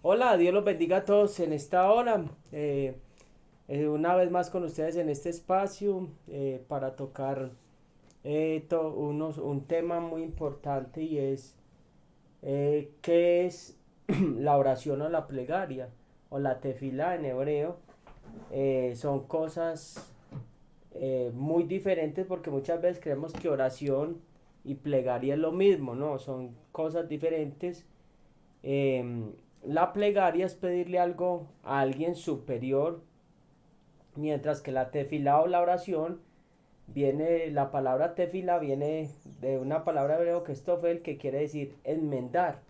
Hola, Dios los bendiga a todos en esta hora. Una vez más con ustedes en este espacio para tocar un tema muy importante y es qué es la oración o la plegaria o la tefila en hebreo. Son cosas muy diferentes porque muchas veces creemos que oración y plegaria es lo mismo, ¿no? Son cosas diferentes. La plegaria es pedirle algo a alguien superior, mientras que la tefilá o la oración la palabra tefilá viene de una palabra hebreo que es tofel, que quiere decir enmendar.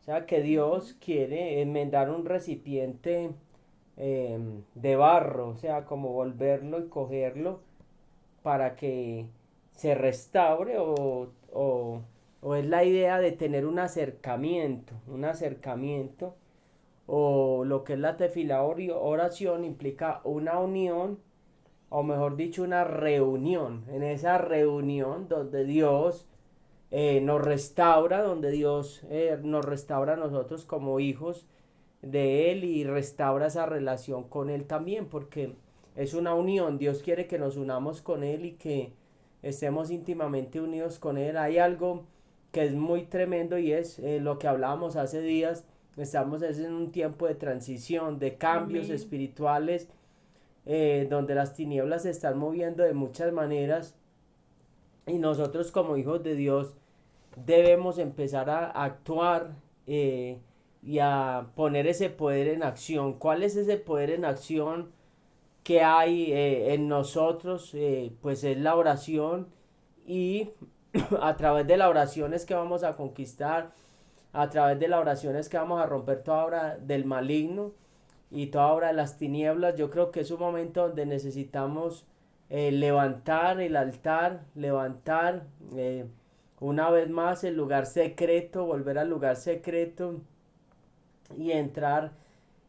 O sea que Dios quiere enmendar un recipiente de barro, o sea, como volverlo y cogerlo para que se restaure o es la idea de tener un acercamiento o lo que es la tefila oración implica una unión o mejor dicho una reunión. En esa reunión donde Dios nos restaura, donde Dios nos restaura a nosotros como hijos de Él y restaura esa relación con Él también, porque es una unión. Dios quiere que nos unamos con Él y que estemos íntimamente unidos con Él. Hay algo que es muy tremendo y es lo que hablábamos hace días. Estamos en un tiempo de transición, de cambios Amén. espirituales, donde las tinieblas se están moviendo de muchas maneras y nosotros como hijos de Dios debemos empezar a actuar y a poner ese poder en acción. ¿Cuál es ese poder en acción que hay en nosotros? Pues es la oración y a través de la oración es que vamos a conquistar, a través de la oración es que vamos a romper toda obra del maligno y toda obra de las tinieblas. Yo creo que es un momento donde necesitamos levantar el altar, levantar una vez más el lugar secreto, volver al lugar secreto y entrar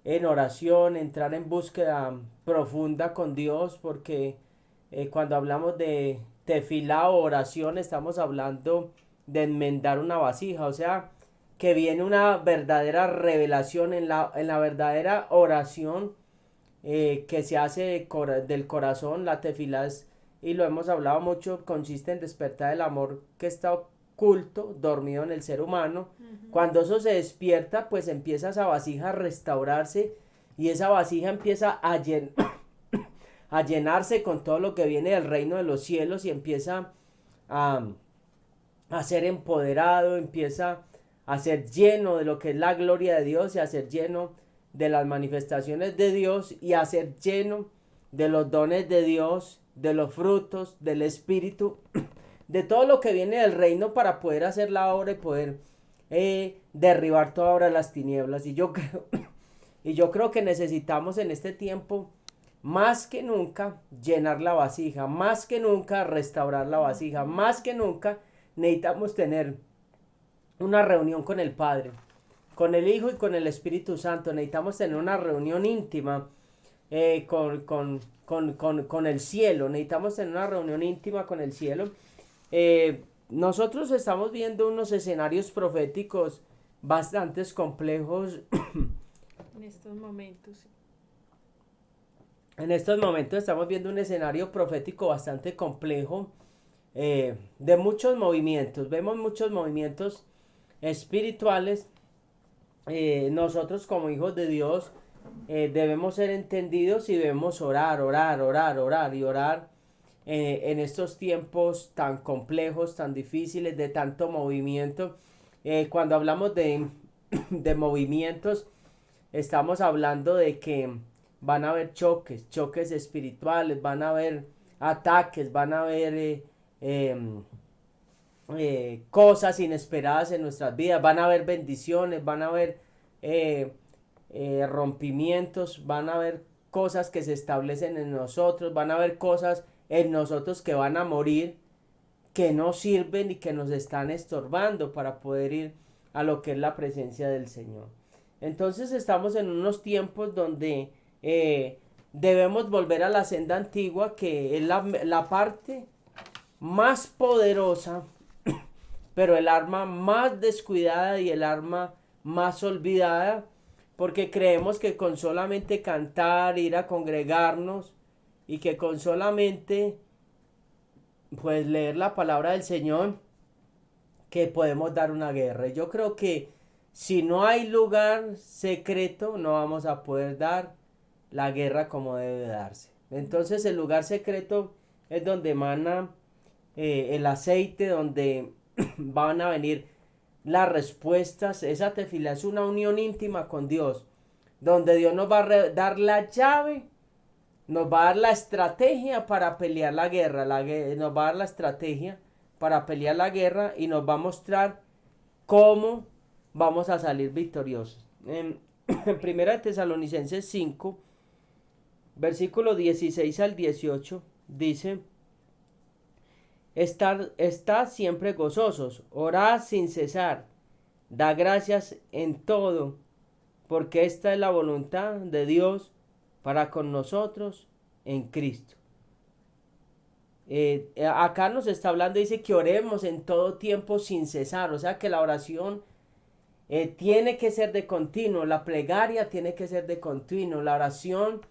en oración, entrar en búsqueda profunda con Dios, porque cuando hablamos de tefilá o oración estamos hablando de enmendar una vasija, o sea, que viene una verdadera revelación en la verdadera oración que se hace del corazón. La tefilá es, y lo hemos hablado mucho, consiste en despertar el amor que está oculto, dormido en el ser humano. Ujú. Cuando eso se despierta, pues empieza esa vasija a restaurarse y esa vasija empieza a llenarse con todo lo que viene del reino de los cielos y empieza a, a ser empoderado, empieza a ser lleno de lo que es la gloria de Dios y a ser lleno de las manifestaciones de Dios y a ser lleno de los dones de Dios, de los frutos del Espíritu, de todo lo que viene del reino para poder hacer la obra y poder derribar toda obra de las tinieblas. Y yo creo que necesitamos en este tiempo más que nunca llenar la vasija, más que nunca restaurar la vasija, Ujú. más que nunca necesitamos tener una reunión con el Padre, con el Hijo y con el Espíritu Santo. Necesitamos tener una reunión íntima con el cielo. Necesitamos tener una reunión íntima con el cielo. Nosotros estamos viendo unos escenarios proféticos bastante complejos En estos momentos. en estos momentos. Estamos viendo un escenario profético bastante complejo de muchos movimientos. Vemos muchos movimientos espirituales. Nosotros como hijos de Dios debemos ser entendidos y debemos orar, orar, orar, orar y orar en estos tiempos tan complejos, tan difíciles, de tanto movimiento. Cuando hablamos de movimientos, estamos hablando de que van a haber choques, choques espirituales, van a haber ataques, van a haber cosas inesperadas en nuestras vidas, van a haber bendiciones, van a haber eh, rompimientos, van a haber cosas que se establecen en nosotros, van a haber cosas en nosotros que van a morir, que no sirven y que nos están estorbando para poder ir a lo que es la presencia del Señor. Entonces estamos en unos tiempos donde debemos volver a la senda antigua, que es la parte más poderosa, pero el arma más descuidada y el arma más olvidada, porque creemos que con solamente cantar, ir a congregarnos y que con solamente pues leer la palabra del Señor, que podemos dar una guerra. Y yo creo que si no hay lugar secreto, no vamos a poder dar la guerra como debe darse. Entonces el lugar secreto es donde emana el aceite, donde van a venir las respuestas. Esa tefila es una unión íntima con Dios, donde Dios nos va a dar la llave, nos va a dar la estrategia para pelear la guerra, nos va a dar la estrategia para pelear la guerra y nos va a mostrar cómo vamos a salir victoriosos. En 1 Tesalonicenses 5, versículo 16 al 18, dice: Estad siempre gozosos, orad sin cesar, da gracias en todo, porque esta es la voluntad de Dios para con nosotros en Cristo. Acá nos está hablando, dice que oremos en todo tiempo sin cesar, o sea que la oración tiene que ser de continuo, la plegaria tiene que ser de continuo, la oración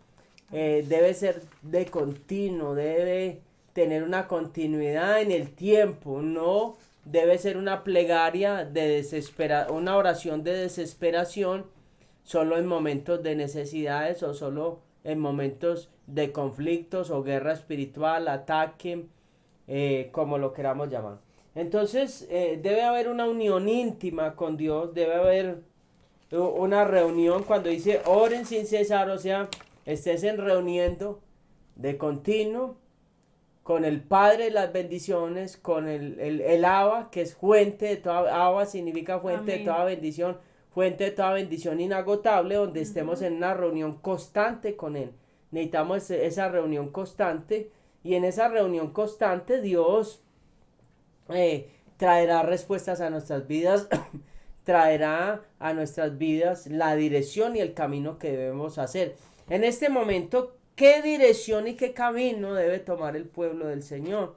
debe ser de continuo, debe tener una continuidad en el tiempo, no debe ser una plegaria de una oración de desesperación solo en momentos de necesidades o solo en momentos de conflictos o guerra espiritual, ataque, como lo queramos llamar. Entonces debe haber una unión íntima con Dios, debe haber una reunión cuando dice oren sin cesar, o sea, estés en reuniendo de continuo con el Padre de las bendiciones, con el Abba, que es fuente de toda, Abba significa fuente de toda bendición, fuente de toda bendición inagotable, donde estemos en una reunión constante con Él. Necesitamos esa reunión constante, y en esa reunión constante Dios traerá respuestas a nuestras vidas, traerá a nuestras vidas la dirección y el camino que debemos hacer. En este momento, ¿qué dirección y qué camino debe tomar el pueblo del Señor?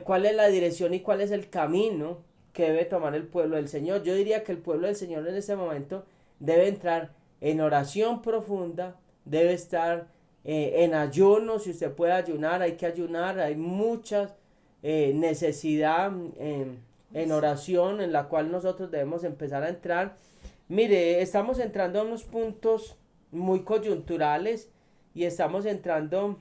¿Cuál es la dirección y cuál es el camino que debe tomar el pueblo del Señor? Yo diría que el pueblo del Señor en este momento debe entrar en oración profunda, debe estar en ayuno. Si usted puede ayunar, hay que ayunar. Hay muchas necesidad en oración en la cual nosotros debemos empezar a entrar. Mire, estamos entrando a unos puntos muy coyunturales y estamos entrando,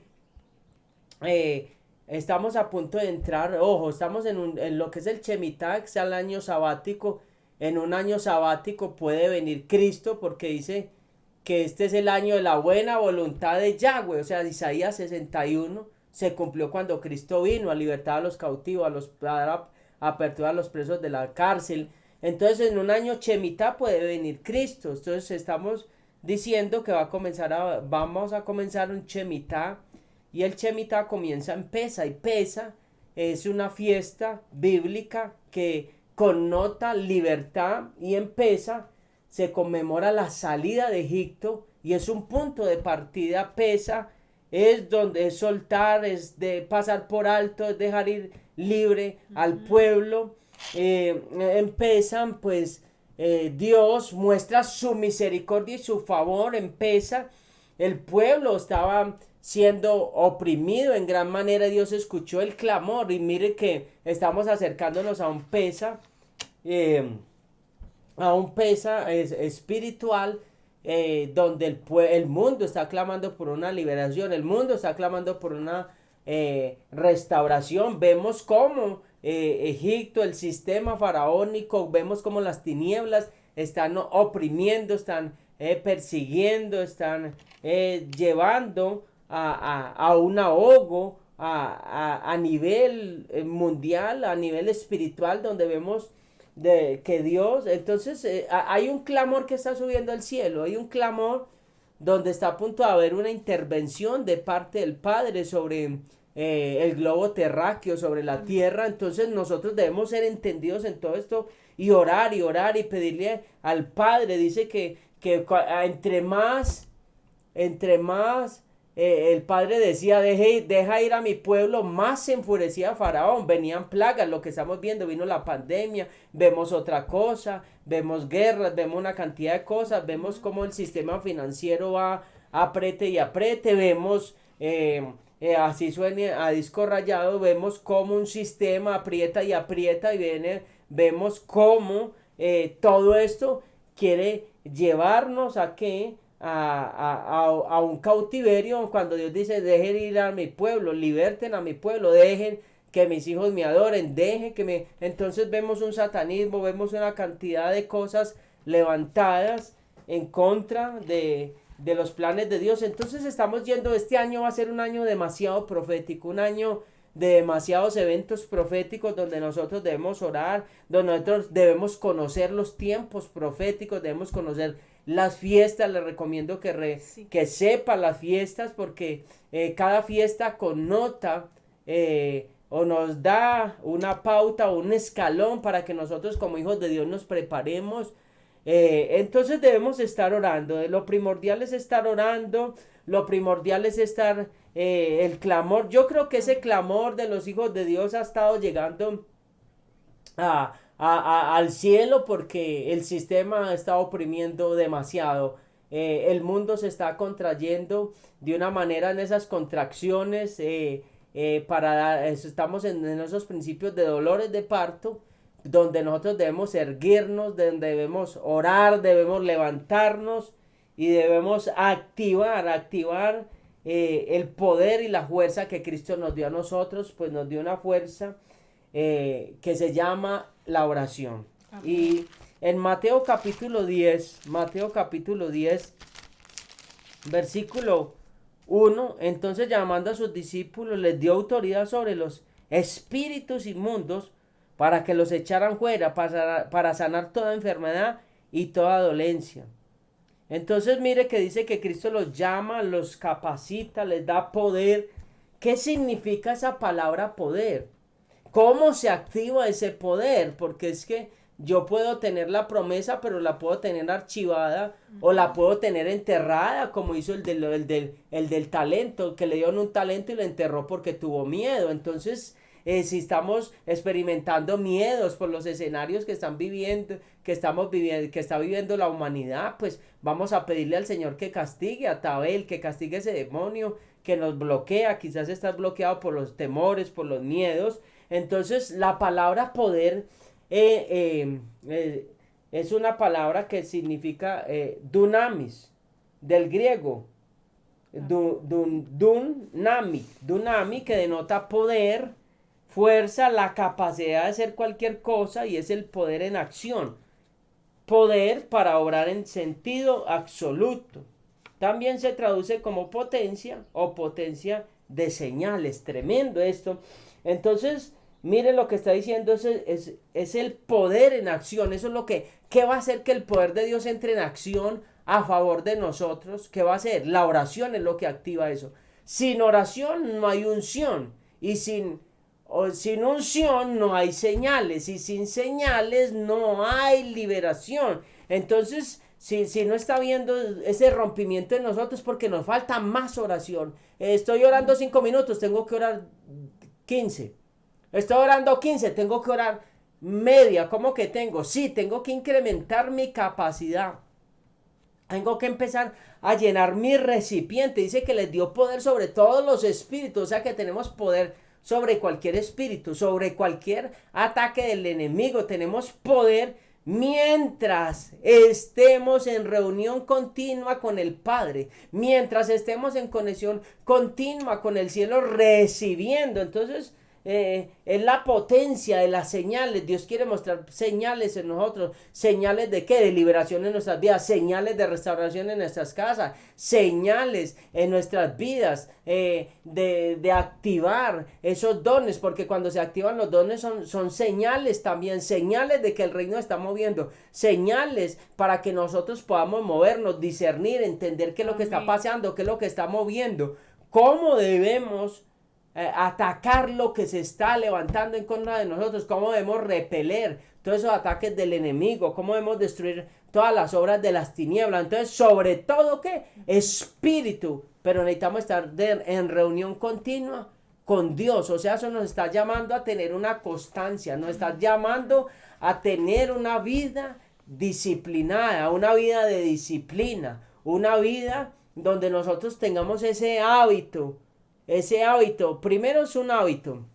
estamos a punto de entrar, ojo, estamos en lo que es el Shemitah, que sea el año sabático. En un año sabático puede venir Cristo, porque dice que este es el año de la buena voluntad de Yahweh. O sea, Isaías 61 se cumplió cuando Cristo vino a libertar a los cautivos, a dar apertura a los presos de la cárcel. Entonces en un año Shemitah puede venir Cristo. Entonces estamos diciendo que vamos a comenzar un Shemitah, y el Shemitah comienza en Pesa, y Pesa es una fiesta bíblica que connota libertad, y en Pesa se conmemora la salida de Egipto y es un punto de partida. Pesa es donde es soltar, es de pasar por alto, es dejar ir libre al pueblo. En Pesa pues Dios muestra su misericordia y su favor. En Pesa el pueblo estaba siendo oprimido en gran manera. Dios escuchó el clamor, y mire que estamos acercándonos a un Pesa, espiritual, donde el mundo está clamando por una liberación, el mundo está clamando por una restauración. Vemos cómo Egipto, el sistema faraónico, vemos cómo las tinieblas están oprimiendo, están persiguiendo, están llevando a un ahogo a nivel mundial, a nivel espiritual, donde vemos que Dios, entonces hay un clamor que está subiendo al cielo, hay un clamor donde está a punto de haber una intervención de parte del Padre sobre el globo terráqueo, sobre la tierra. Entonces nosotros debemos ser entendidos en todo esto y orar y pedirle al Padre. Dice que entre más el padre decía, deja ir a mi pueblo, más se enfurecía Faraón, venían plagas, lo que estamos viendo, vino la pandemia, vemos otra cosa, vemos guerras, vemos una cantidad de cosas, vemos cómo el sistema financiero va apriete y apriete, vemos, así suena a disco rayado, vemos cómo un sistema aprieta y aprieta y vemos cómo todo esto quiere llevarnos a que a un cautiverio, cuando Dios dice dejen ir a mi pueblo, liberten a mi pueblo, dejen que mis hijos me adoren, dejen que me... Entonces vemos un satanismo, vemos una cantidad de cosas levantadas en contra de los planes de Dios. Entonces estamos yendo, este año va a ser un año demasiado profético, un año de demasiados eventos proféticos donde nosotros debemos orar, donde nosotros debemos conocer los tiempos proféticos, debemos conocer las fiestas. Les recomiendo que sepa las fiestas, porque cada fiesta connota o nos da una pauta o un escalón para que nosotros como hijos de Dios nos preparemos. Entonces debemos estar orando. Lo primordial es estar orando, lo primordial es estar el clamor. Yo creo que ese clamor de los hijos de Dios ha estado llegando al cielo, porque el sistema está oprimiendo demasiado. El mundo se está contrayendo de una manera en esas contracciones, estamos en esos principios de dolores de parto, donde nosotros debemos erguirnos, donde debemos orar, debemos levantarnos y debemos activar el poder y la fuerza que Cristo nos dio a nosotros. Pues nos dio una fuerza que se llama la oración. Amén. Y en Mateo capítulo 10, versículo 1, entonces llamando a sus discípulos les dio autoridad sobre los espíritus inmundos para que los echaran fuera, para sanar toda enfermedad y toda dolencia. Entonces mire que dice que Cristo los llama, los capacita, les da poder. ¿Qué significa esa palabra poder? ¿Cómo se activa ese poder? Porque es que yo puedo tener la promesa, pero la puedo tener archivada, o la puedo tener enterrada, como hizo el del talento, que le dieron un talento y lo enterró porque tuvo miedo. Entonces, si estamos experimentando miedos por los escenarios que están viviendo, que está viviendo la humanidad, pues vamos a pedirle al Señor que castigue a Tabel, que castigue ese demonio que nos bloquea. Quizás estás bloqueado por los temores, por los miedos. Entonces la palabra poder es una palabra que significa dunamis, del griego, dunami, que denota poder, fuerza, la capacidad de hacer cualquier cosa, y es el poder en acción, poder para obrar en sentido absoluto. También se traduce como potencia o potencia de señales. Tremendo esto. Entonces, mire lo que está diciendo, es el poder en acción. Eso es lo que va a hacer que el poder de Dios entre en acción a favor de nosotros. ¿Qué va a hacer? La oración es lo que activa eso. Sin oración no hay unción, y sin unción no hay señales, y sin señales no hay liberación. Entonces, si no está viendo ese rompimiento en nosotros, porque nos falta más oración. Estoy orando 5 minutos, tengo que orar 15. Estoy orando 15, tengo que orar media. ¿Cómo que tengo? Sí, tengo que incrementar mi capacidad. Tengo que empezar a llenar mi recipiente. Dice que les dio poder sobre todos los espíritus. O sea que tenemos poder sobre cualquier espíritu, sobre cualquier ataque del enemigo. Tenemos poder mientras estemos en reunión continua con el Padre, mientras estemos en conexión continua con el cielo, recibiendo. Entonces, es la potencia de las señales. Dios quiere mostrar señales en nosotros. ¿Señales de qué? De liberación en nuestras vidas, señales de restauración en nuestras casas, señales en nuestras vidas, de activar esos dones, porque cuando se activan los dones son señales también, señales de que el reino está moviendo, señales para que nosotros podamos movernos, discernir, entender qué es lo que está pasando, qué es lo que está moviendo, cómo debemos atacar lo que se está levantando en contra de nosotros, cómo debemos repeler todos esos ataques del enemigo, cómo debemos destruir todas las obras de las tinieblas. Entonces, sobre todo, ¿qué? Espíritu. Pero necesitamos estar en reunión continua con Dios. O sea, eso nos está llamando a tener una constancia, nos está llamando a tener una vida disciplinada, una vida de disciplina, una vida donde nosotros tengamos ese hábito. Ese hábito, primero es un hábito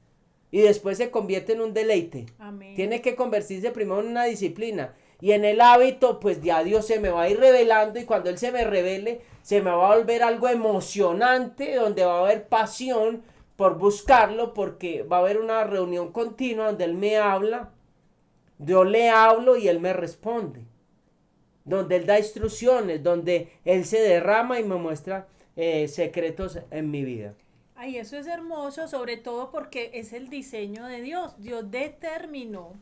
y después se convierte en un deleite. Amén. Tiene que convertirse primero en una disciplina. Y en el hábito, pues ya Dios se me va a ir revelando, y cuando Él se me revele, se me va a volver algo emocionante, donde va a haber pasión por buscarlo, porque va a haber una reunión continua donde Él me habla, yo le hablo y Él me responde. Donde Él da instrucciones, donde Él se derrama y me muestra secretos en mi vida. Ay, eso es hermoso, sobre todo porque es el diseño de Dios. Dios determinó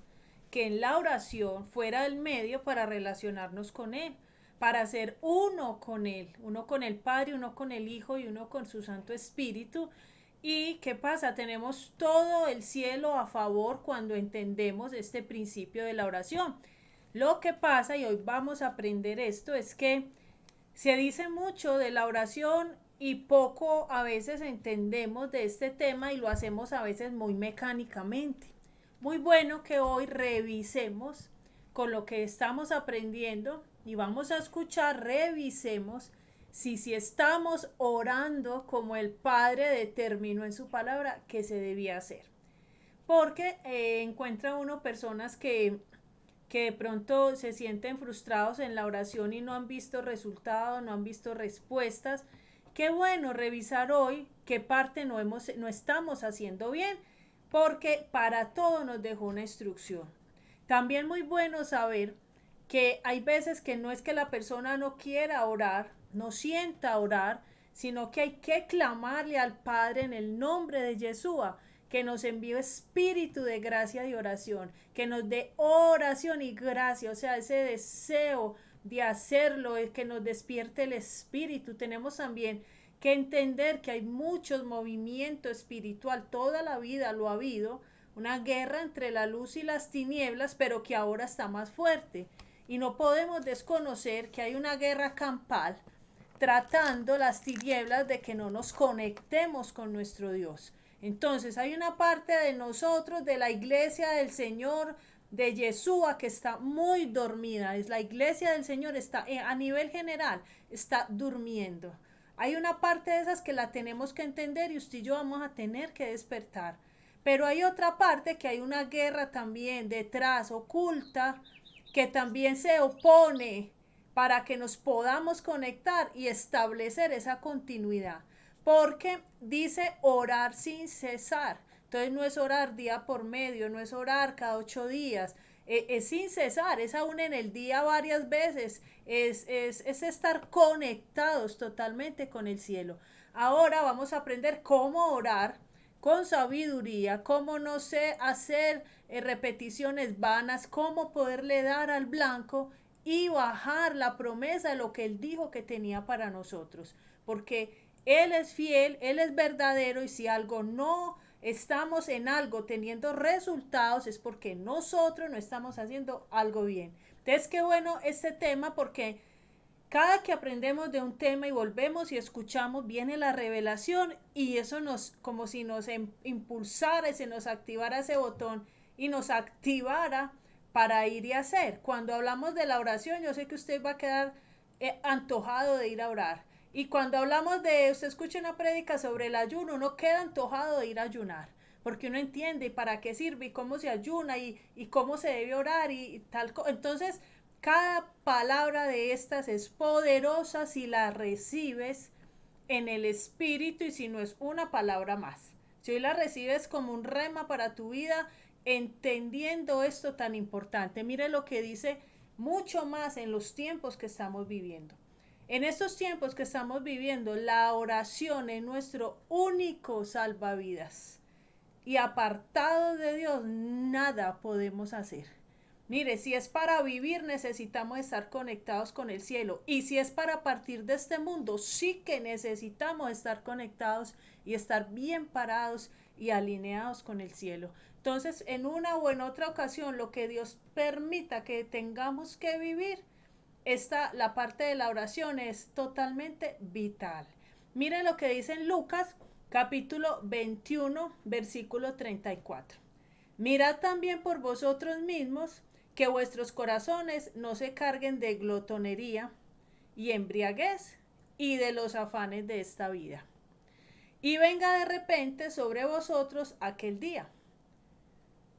que en la oración fuera el medio para relacionarnos con Él, para ser uno con Él, uno con el Padre, uno con el Hijo y uno con su Santo Espíritu. ¿Y qué pasa? Tenemos todo el cielo a favor cuando entendemos este principio de la oración. Lo que pasa, y hoy vamos a aprender esto, es que se dice mucho de la oración y poco a veces entendemos de este tema y lo hacemos a veces muy mecánicamente. Muy bueno que hoy revisemos con lo que estamos aprendiendo y vamos a escuchar, revisemos si estamos orando como el Padre determinó en su palabra que se debía hacer. Porque encuentra uno personas que de pronto se sienten frustrados en la oración y no han visto resultados, no han visto respuestas. Qué bueno revisar hoy qué parte no estamos haciendo bien, porque para todo nos dejó una instrucción. También muy bueno saber que hay veces que no es que la persona no quiera orar, no sienta orar, sino que hay que clamarle al Padre en el nombre de Yeshua, que nos envíe espíritu de gracia y oración, que nos dé oración y gracia, o sea, ese deseo de hacerlo, que nos despierte el espíritu. Tenemos también que entender que hay muchos movimientos espiritual, toda la vida lo ha habido, una guerra entre la luz y las tinieblas, pero que ahora está más fuerte. Y no podemos desconocer que hay una guerra campal tratando las tinieblas de que no nos conectemos con nuestro Dios. Entonces hay una parte de nosotros, de la iglesia del Señor, de Yeshua, que está muy dormida. Es la iglesia del Señor, está a nivel general, está durmiendo. Hay una parte de esas que la tenemos que entender y usted y yo vamos a tener que despertar. Pero hay otra parte que hay una guerra también detrás, oculta, que también se opone para que nos podamos conectar y establecer esa continuidad. Porque dice orar sin cesar. Entonces no es orar día por medio, no es orar cada 8 días, es sin cesar, es aún en el día varias veces, es estar conectados totalmente con el cielo. Ahora vamos a aprender cómo orar con sabiduría, cómo no sé hacer repeticiones vanas, cómo poderle dar al blanco y bajar la promesa de lo que Él dijo que tenía para nosotros. Porque Él es fiel, Él es verdadero, y si algo no estamos en algo teniendo resultados es porque nosotros no estamos haciendo algo bien. Entonces, qué bueno este tema, porque cada que aprendemos de un tema y volvemos y escuchamos, viene la revelación y eso nos, como si nos impulsara y se nos activara ese botón y nos activara para ir y hacer. Cuando hablamos de la oración, yo sé que usted va a quedar antojado de ir a orar. Y cuando hablamos de, usted escucha una prédica sobre el ayuno, uno queda antojado de ir a ayunar, porque uno entiende para qué sirve y cómo se ayuna y cómo se debe orar y tal. Entonces, cada palabra de estas es poderosa si la recibes en el espíritu y si no es una palabra más. Si hoy la recibes como un rema para tu vida, entendiendo esto tan importante. Mire lo que dice mucho más en los tiempos que estamos viviendo. En estos tiempos que estamos viviendo, la oración es nuestro único salvavidas. Y apartado de Dios, nada podemos hacer. Mire, si es para vivir, necesitamos estar conectados con el cielo. Y si es para partir de este mundo, sí que necesitamos estar conectados y estar bien parados y alineados con el cielo. Entonces, en una o en otra ocasión, lo que Dios permita que tengamos que vivir, la parte de la oración es totalmente vital. Miren lo que dice en Lucas capítulo 21, versículo 34. Mirad también por vosotros mismos que vuestros corazones no se carguen de glotonería y embriaguez y de los afanes de esta vida. Y venga de repente sobre vosotros aquel día.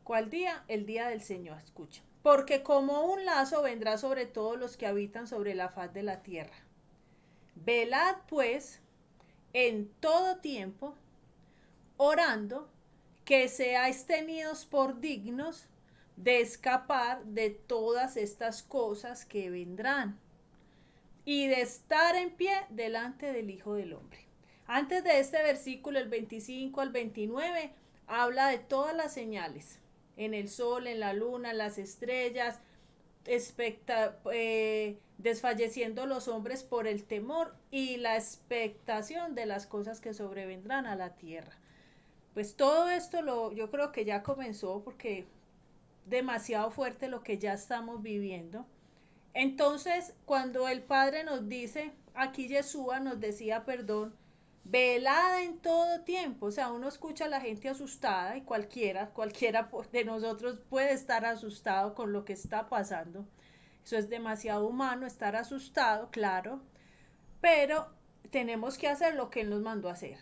¿Cuál día? El día del Señor, escucha. Porque como un lazo vendrá sobre todos los que habitan sobre la faz de la tierra. Velad pues en todo tiempo, orando, que seáis tenidos por dignos de escapar de todas estas cosas que vendrán y de estar en pie delante del Hijo del Hombre. Antes de este versículo, el 25 al 29, habla de todas las señales, en el sol, en la luna, en las estrellas, desfalleciendo los hombres por el temor y la expectación de las cosas que sobrevendrán a la tierra. Pues todo esto yo creo que ya comenzó porque demasiado fuerte lo que ya estamos viviendo. Entonces, cuando el Padre nos dice, aquí Yeshua nos decía, perdón, velada en todo tiempo, o sea, uno escucha a la gente asustada y cualquiera de nosotros puede estar asustado con lo que está pasando. Eso es demasiado humano, estar asustado, claro, pero tenemos que hacer lo que Él nos mandó a hacer.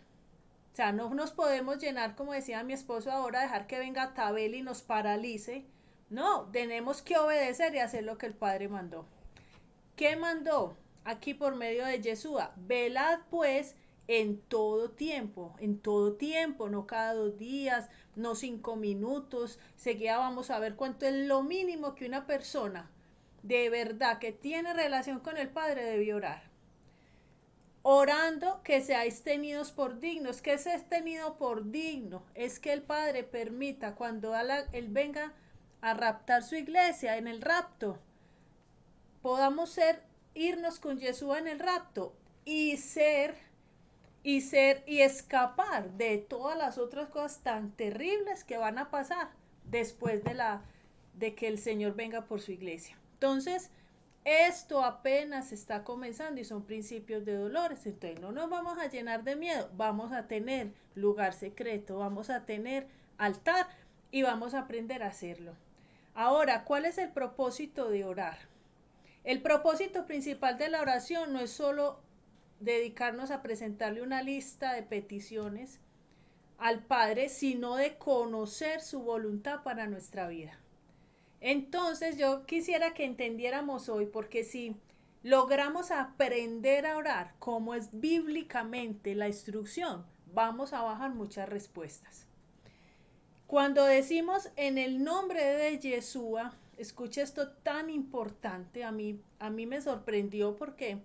O sea, no nos podemos llenar, como decía mi esposo ahora, dejar que venga Tabel y nos paralice. No, tenemos que obedecer y hacer lo que el Padre mandó. ¿Qué mandó? Aquí por medio de Yeshua. Velad pues en todo tiempo, no cada 2 días, no 5 minutos. Seguida vamos a ver cuánto es lo mínimo que una persona de verdad que tiene relación con el Padre debe orar. Orando que seáis tenidos por dignos. ¿Qué es tenido por digno? Es que el Padre permita cuando Él venga a raptar su iglesia en el rapto, podamos irnos con Yeshua en el rapto y escapar de todas las otras cosas tan terribles que van a pasar después de que el Señor venga por su iglesia. Entonces, esto apenas está comenzando y son principios de dolores. Entonces no nos vamos a llenar de miedo, vamos a tener lugar secreto, vamos a tener altar y vamos a aprender a hacerlo. Ahora, ¿cuál es el propósito de orar? El propósito principal de la oración no es solo dedicarnos a presentarle una lista de peticiones al Padre, sino de conocer su voluntad para nuestra vida. Entonces yo quisiera que entendiéramos hoy, porque si logramos aprender a orar como es bíblicamente la instrucción, vamos a bajar muchas respuestas. Cuando decimos en el nombre de Yeshua, escucha esto tan importante, a mí me sorprendió porque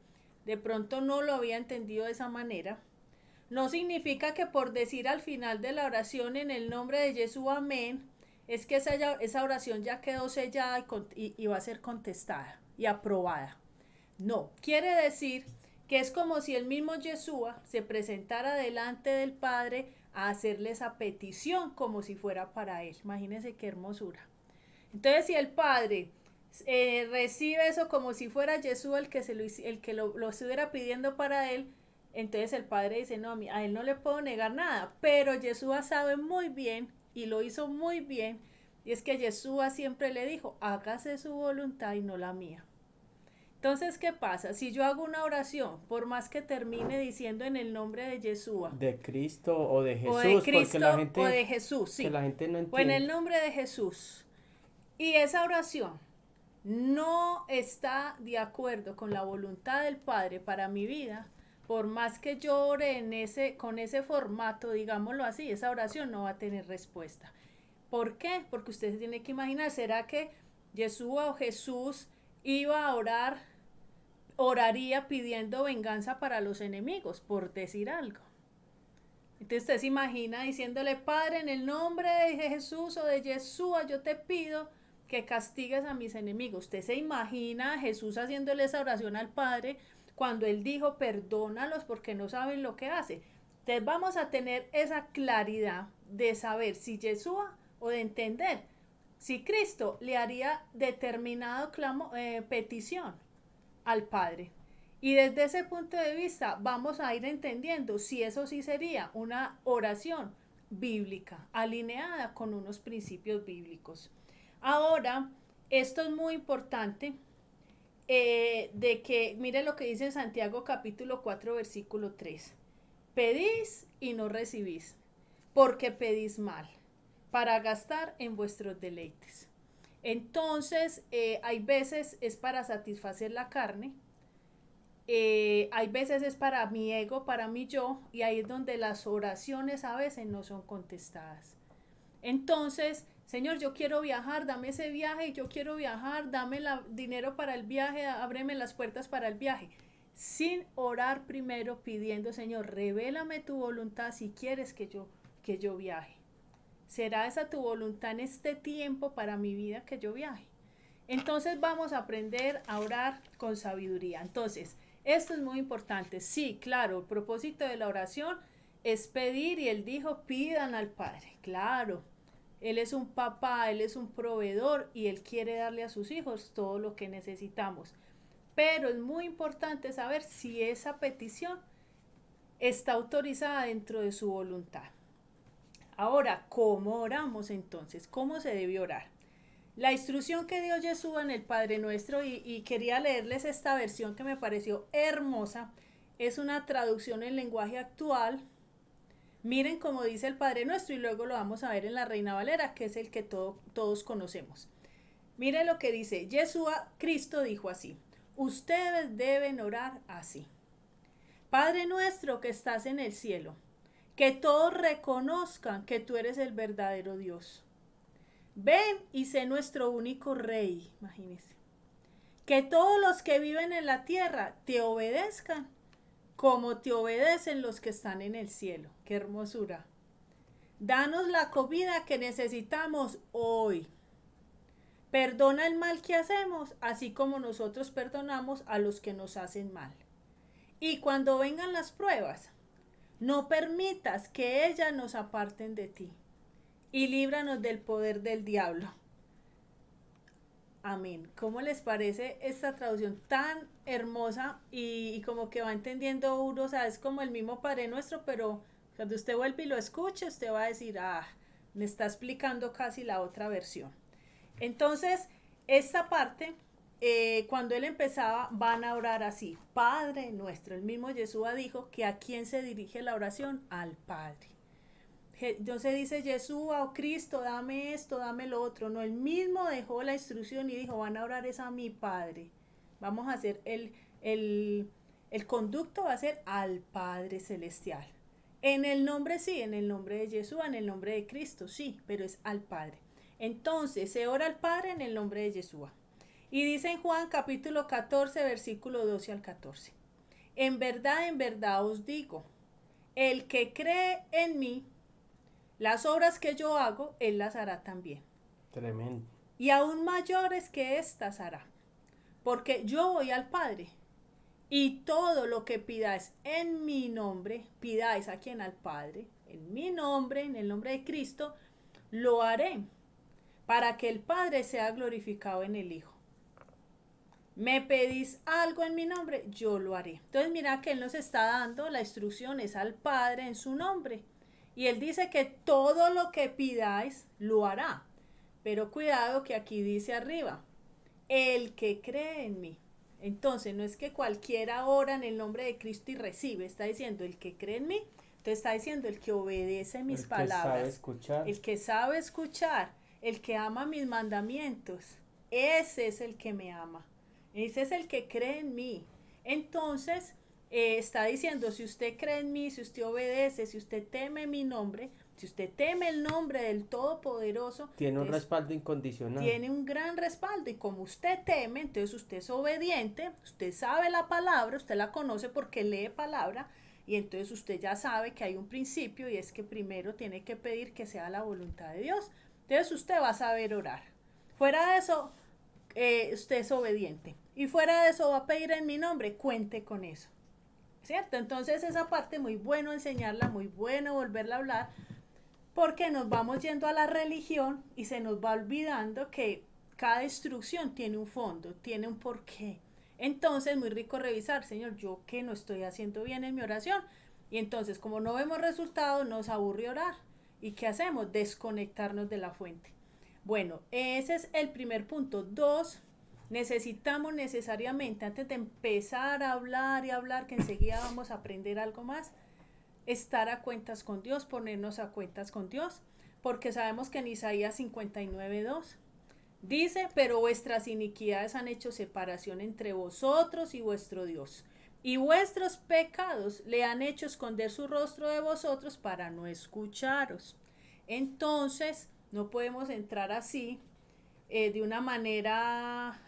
de pronto no lo había entendido de esa manera. No significa que por decir al final de la oración en el nombre de Yeshua, amén, es que esa oración ya quedó sellada y va a ser contestada y aprobada. No, quiere decir que es como si el mismo Yeshua se presentara delante del Padre a hacerle esa petición como si fuera para él. Imagínense qué hermosura. Entonces, si el Padre recibe eso como si fuera Yeshua el que lo estuviera pidiendo para él, entonces el Padre dice, no, a él no le puedo negar nada, pero Yeshua sabe muy bien y lo hizo muy bien, y es que Yeshua siempre le dijo, hágase su voluntad y no la mía. Entonces, ¿qué pasa? Si yo hago una oración, por más que termine diciendo en el nombre de Yeshua, De Cristo o de Jesús, o de porque la Cristo o gente, de Jesús, que sí, la gente no o en el entiende. nombre de Jesús, y esa oración no está de acuerdo con la voluntad del Padre para mi vida, por más que yo ore con ese formato, digámoslo así, esa oración no va a tener respuesta. ¿Por qué? Porque usted se tiene que imaginar, ¿será que Yeshua o Jesús iba a oraría pidiendo venganza para los enemigos, por decir algo? Entonces usted se imagina diciéndole, Padre, en el nombre de Jesús o de Yeshua, yo te pido que castigues a mis enemigos. Usted se imagina a Jesús haciéndole esa oración al Padre cuando él dijo, perdónalos porque no saben lo que hace. Entonces vamos a tener esa claridad de saber si Yeshua o de entender si Cristo le haría determinado petición. al Padre. Y desde ese punto de vista vamos a ir entendiendo si eso sí sería una oración bíblica, alineada con unos principios bíblicos. Ahora, esto es muy importante, de que, mire lo que dice en Santiago capítulo 4 versículo 3. Pedís y no recibís, porque pedís mal, para gastar en vuestros deleites. Entonces, hay veces es para satisfacer la carne, hay veces es para mi ego, para mi yo, y ahí es donde las oraciones a veces no son contestadas. Entonces, Señor, yo quiero viajar, dame ese viaje, yo quiero viajar, dame dinero para el viaje, ábreme las puertas para el viaje. Sin orar primero pidiendo, Señor, revélame tu voluntad si quieres que yo viaje. ¿Será esa tu voluntad en este tiempo para mi vida que yo viaje? Entonces vamos a aprender a orar con sabiduría. Entonces, esto es muy importante. Sí, claro, el propósito de la oración es pedir y él dijo, pidan al Padre. Claro, él es un papá, él es un proveedor y él quiere darle a sus hijos todo lo que necesitamos. Pero es muy importante saber si esa petición está autorizada dentro de su voluntad. Ahora, ¿cómo oramos entonces? ¿Cómo se debe orar? La instrucción que dio Jesús en el Padre Nuestro, y quería leerles esta versión que me pareció hermosa, es una traducción en lenguaje actual. Miren cómo dice el Padre Nuestro y luego lo vamos a ver en la Reina Valera, que es el que todos conocemos. Miren lo que dice, Yeshua, Cristo dijo así, ustedes deben orar así. Padre nuestro que estás en el cielo, que todos reconozcan que tú eres el verdadero Dios. Ven y sé nuestro único Rey, imagínense. Que todos los que viven en la tierra te obedezcan como te obedecen los que están en el cielo. Qué hermosura. Danos la comida que necesitamos hoy. Perdona el mal que hacemos, así como nosotros perdonamos a los que nos hacen mal. Y cuando vengan las pruebas, no permitas que ellas nos aparten de ti. Y líbranos del poder del diablo. Amén. ¿Cómo les parece esta traducción tan hermosa y como que va entendiendo uno? O sea, es como el mismo Padre Nuestro, pero cuando usted vuelve y lo escuche, usted va a decir, ah, me está explicando casi la otra versión. Entonces, esta parte, cuando él empezaba, van a orar así, Padre Nuestro. El mismo Yeshua dijo que a quién se dirige la oración, al Padre. Entonces dice Yeshua o Cristo, dame esto, dame lo otro. No, él mismo dejó la instrucción y dijo, van a orar es a mi Padre. Vamos a hacer el conducto va a ser al Padre Celestial. En el nombre sí, en el nombre de Yeshua, en el nombre de Cristo, sí, pero es al Padre. Entonces se ora al Padre en el nombre de Yeshua. Y dice en Juan capítulo 14, versículo 12 al 14. En verdad os digo, el que cree en mí, las obras que yo hago, él las hará también. Tremendo. Y aún mayores que éstas hará. Porque yo voy al Padre. Y todo lo que pidáis en mi nombre, pidáis a quien, al Padre, en mi nombre, en el nombre de Cristo, lo haré. Para que el Padre sea glorificado en el Hijo. Me pedís algo en mi nombre, yo lo haré. Entonces mira que Él nos está dando la instrucción, es al Padre en su nombre. Y Él dice que todo lo que pidáis, lo hará. Pero cuidado que aquí dice arriba, el que cree en mí. Entonces no es que cualquiera ora en el nombre de Cristo y recibe, está diciendo el que cree en mí. Entonces está diciendo el que obedece mis palabras, el que sabe escuchar, el que ama mis mandamientos, ese es el que me ama. Ese es el que cree en mí. Entonces, está diciendo, si usted cree en mí, si usted obedece, si usted teme mi nombre, si usted teme el nombre del Todopoderoso, Tiene un respaldo incondicional. tiene un gran respaldo. Y como usted teme, entonces usted es obediente, usted sabe la palabra, usted la conoce porque lee palabra, y entonces usted ya sabe que hay un principio y es que primero tiene que pedir que sea la voluntad de Dios. Entonces usted va a saber orar. Fuera de eso, usted es obediente. Y fuera de eso va a pedir en mi nombre, cuente con eso. ¿Cierto? Entonces esa parte muy bueno enseñarla, muy bueno volverla a hablar, porque nos vamos yendo a la religión y se nos va olvidando que cada instrucción tiene un fondo, tiene un porqué. Entonces, muy rico revisar, Señor, yo qué no estoy haciendo bien en mi oración. Y entonces, como no vemos resultados, nos aburre orar. ¿Y qué hacemos? Desconectarnos de la fuente. Bueno, ese es el primer punto. Dos, necesitamos necesariamente, antes de empezar a hablar y hablar, que enseguida vamos a aprender algo más, estar a cuentas con Dios, ponernos a cuentas con Dios, porque sabemos que en Isaías 59:2 dice, pero vuestras iniquidades han hecho separación entre vosotros y vuestro Dios, y vuestros pecados le han hecho esconder su rostro de vosotros para no escucharos. Entonces, no podemos entrar así de una manera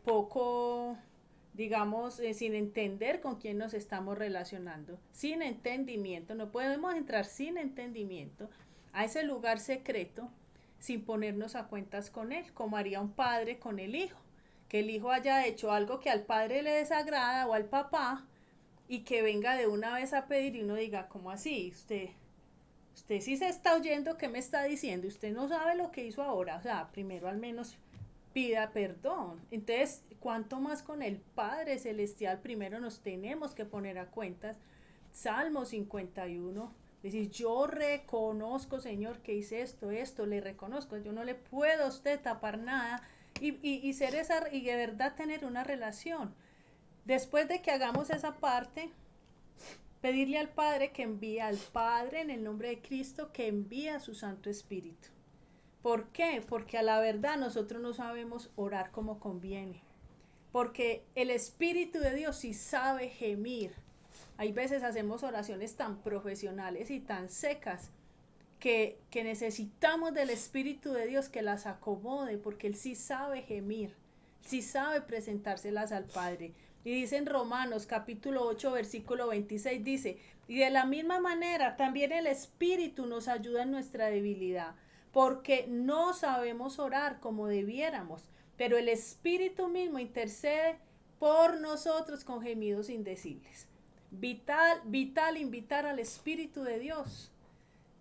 poco, digamos, sin entender con quién nos estamos relacionando, sin entendimiento. No podemos entrar sin entendimiento a ese lugar secreto sin ponernos a cuentas con él, como haría un padre con el hijo. Que el hijo haya hecho algo que al padre le desagrada o al papá y que venga de una vez a pedir y uno diga, ¿cómo así? Usted sí se está oyendo qué me está diciendo, usted no sabe lo que hizo ahora, o sea, primero al menos pida perdón. Entonces, cuanto más con el Padre Celestial, primero nos tenemos que poner a cuentas. Salmo 51, decir, yo reconozco, Señor, que hice esto, le reconozco, yo no le puedo a usted tapar nada y ser esa, y de verdad tener una relación. Después de que hagamos esa parte, pedirle al Padre que envíe al Padre en el nombre de Cristo, que envíe a su Santo Espíritu. ¿Por qué? Porque a la verdad nosotros no sabemos orar como conviene. Porque el Espíritu de Dios sí sabe gemir. Hay veces hacemos oraciones tan profesionales y tan secas que necesitamos del Espíritu de Dios que las acomode, porque Él sí sabe gemir, sí sabe presentárselas al Padre. Y dice en Romanos capítulo 8 versículo 26, dice, y de la misma manera también el Espíritu nos ayuda en nuestra debilidad, porque no sabemos orar como debiéramos, pero el Espíritu mismo intercede por nosotros con gemidos indecibles. Vital invitar al Espíritu de Dios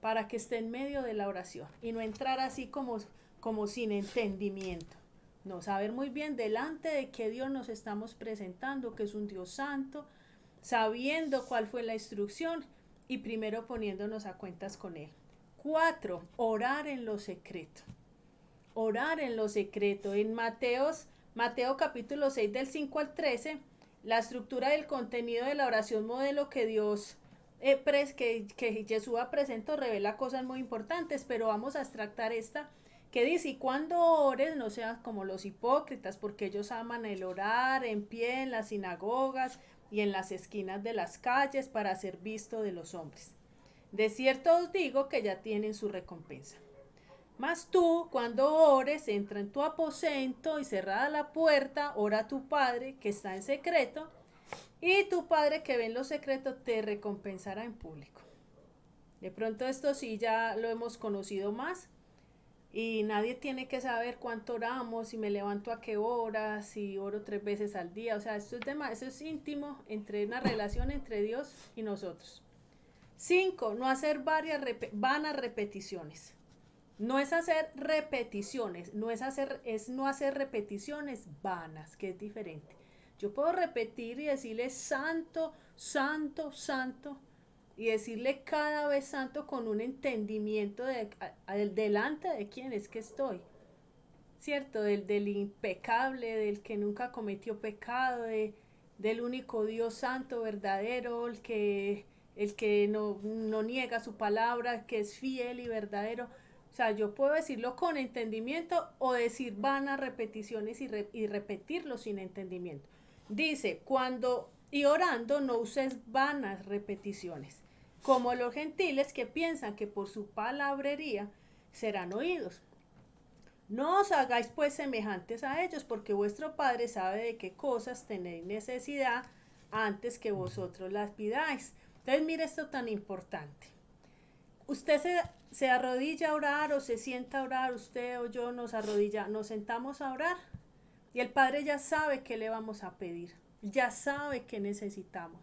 para que esté en medio de la oración y no entrar así como sin entendimiento. No, saber muy bien delante de qué Dios nos estamos presentando, que es un Dios santo, sabiendo cuál fue la instrucción y primero poniéndonos a cuentas con Él. 4. Orar en lo secreto. Orar en lo secreto. En Mateo capítulo 6 del 5 al 13, la estructura del contenido de la oración modelo que Dios que Yeshua presentó revela cosas muy importantes, pero vamos a extractar esta que dice, y cuando ores no seas como los hipócritas, porque ellos aman el orar en pie en las sinagogas y en las esquinas de las calles para ser visto de los hombres. De cierto os digo que ya tienen su recompensa. Mas tú, cuando ores, entra en tu aposento y cerrada la puerta, ora a tu Padre que está en secreto, y tu Padre que ve en lo secreto te recompensará en público. De pronto esto sí ya lo hemos conocido más y nadie tiene que saber cuánto oramos, si me levanto a qué hora, si oro 3 veces al día. O sea, eso es íntimo, entre una relación entre Dios y nosotros. 5. No hacer vanas repeticiones. No es hacer repeticiones, es no hacer repeticiones vanas, que es diferente. Yo puedo repetir y decirle santo, santo, santo, y decirle cada vez santo con un entendimiento delante de quién es que estoy, ¿cierto? Del impecable, del que nunca cometió pecado, del único Dios santo, verdadero, el que no niega su palabra, que es fiel y verdadero. O sea, yo puedo decirlo con entendimiento o decir vanas repeticiones y repetirlo sin entendimiento. Dice, cuando y orando no uses vanas repeticiones, como los gentiles que piensan que por su palabrería serán oídos. No os hagáis pues semejantes a ellos, porque vuestro Padre sabe de qué cosas tenéis necesidad antes que vosotros las pidáis. Entonces mire esto tan importante. Usted se arrodilla a orar o se sienta a orar, usted o yo nos sentamos a orar y el Padre ya sabe qué le vamos a pedir, ya sabe qué necesitamos.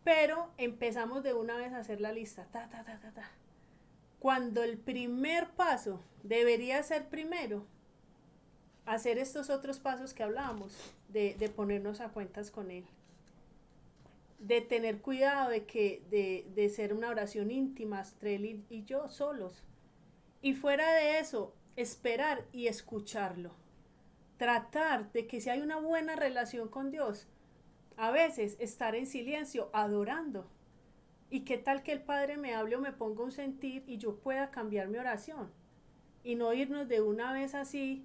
Pero empezamos de una vez a hacer la lista, cuando el primer paso debería ser primero, hacer estos otros pasos que hablábamos, de ponernos a cuentas con Él, de tener cuidado de ser una oración íntima entre Él y yo solos. Y fuera de eso, esperar y escucharlo. Tratar de que si hay una buena relación con Dios, a veces estar en silencio, adorando. ¿Y qué tal que el Padre me hable o me ponga un sentir y yo pueda cambiar mi oración? Y no irnos de una vez así